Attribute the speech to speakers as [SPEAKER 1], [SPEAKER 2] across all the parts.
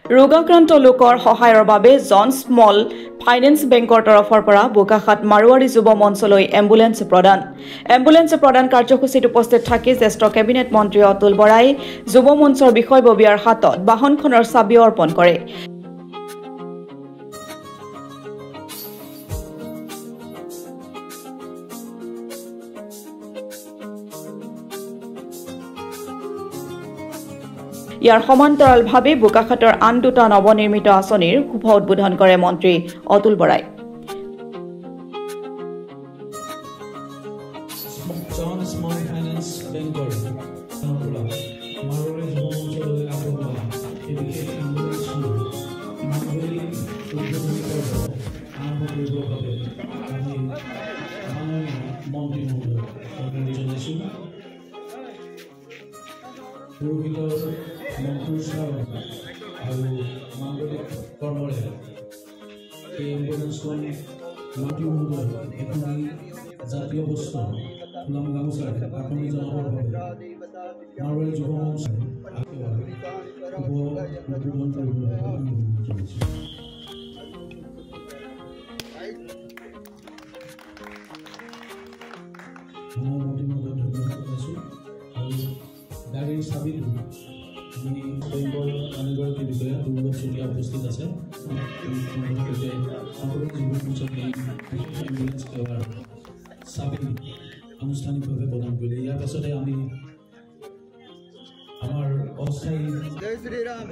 [SPEAKER 1] ৰোগাক্ৰান্ত লোকৰ সহায়ৰ বাবে জন স্মল ফাইনেন্স বেংকৰ তৰফৰ পৰা বোকাখাত মাৰোৱাৰী যুৱ মঞ্চলৈ এম্বুলেন্স প্ৰদান কাৰ্যসূচীত উপস্থিত থাকি জ্যেষ্ঠ কেবিনেট মন্ত্ৰী অতুল বৰাই যুৱ মঞ্চৰ বিষয়ববীয়াৰ হাতত বাহনখনৰ চাবি অৰ্পণ কৰে। ইয়াৰ সমান্তৰালভাৱে বোকাখাতৰ আন দুটা নৱনিৰ্মিত আঁচনিৰ শুভ উদ্বোধন কৰে মন্ত্ৰী অতুল বৰাই।
[SPEAKER 2] জাতীয় বস্তু নাম গামোচা আপুনি জনাবৰ বাবে মাৰোৱাৰী যুৱ মঞ্চ উদ্বোধন কৰিবলৈ গাড়ীৰ চাবিটো আমি বেংকৰ আনগৰাকী বিষয়া দুৰ্গত চুতীয়া উপস্থিত আছে। এম্বুলেন্স সেৱাৰ চাবি আনুষ্ঠানিকভাৱে প্ৰদান কৰিলে। ইয়াৰ পাছতে আমি আমাৰ অস্থায়ী জয় শ্ৰীৰাম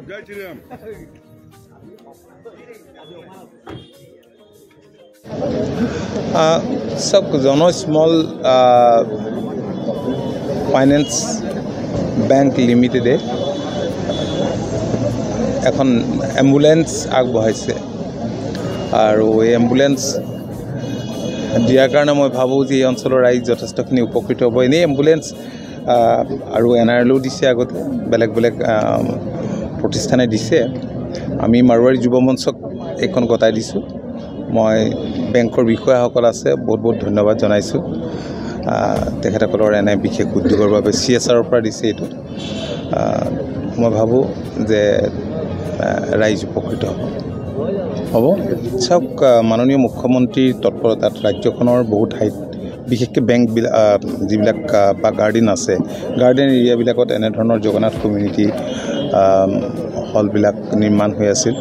[SPEAKER 3] सब जन स्मल फाइनेंस बैंक लिमिटेडे এখন এম্বুলেন্স আগবঢ়াইছে আৰু এই এম্বুলেন্স দিয়াৰ কাৰণে মই ভাবোঁ যে এই অঞ্চলৰ ৰাইজ যথেষ্টখিনি উপকৃত হ'ব। এনেই এম্বুলেন্স আৰু NRLও দিছে, আগতে বেলেগ বেলেগ প্ৰতিষ্ঠানে দিছে। আমি মাৰোৱাৰী যুৱ মঞ্চক এইখন গতাই দিছোঁ। মই বেংকৰ বিষয়াসকল আছে, বহুত বহুত ধন্যবাদ জনাইছোঁ তেখেতসকলৰ এনে বিশেষ উদ্যোগৰ বাবে। CSRৰ পৰা দিছে এইটো। মই ভাবোঁ যে ৰাইজ উপকৃত হ'ব। চাওক, মাননীয় মুখ্যমন্ত্ৰীৰ তৎপৰতাত ৰাজ্যখনৰ বহুত ঠাইত বিশেষকৈ বেংকবিলাক যিবিলাক বা গাৰ্ডেন আছে, গাৰ্ডেন এৰিয়াবিলাকত এনেধৰণৰ জগন্নাথ কমিউনিটি হলবিলাক নিৰ্মাণ হৈ আছিল।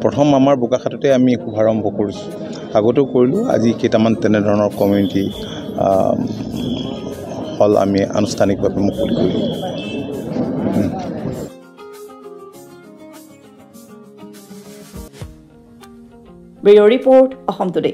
[SPEAKER 3] প্ৰথম আমাৰ বোকাখাততে আমি শুভাৰম্ভ কৰিছোঁ, আগতেও কৰিলোঁ। আজি কেইটামান তেনেধৰণৰ কমিউনিটি হল আমি আনুষ্ঠানিকভাৱে মুকলি কৰিলোঁ।
[SPEAKER 1] Bureau report Assam today.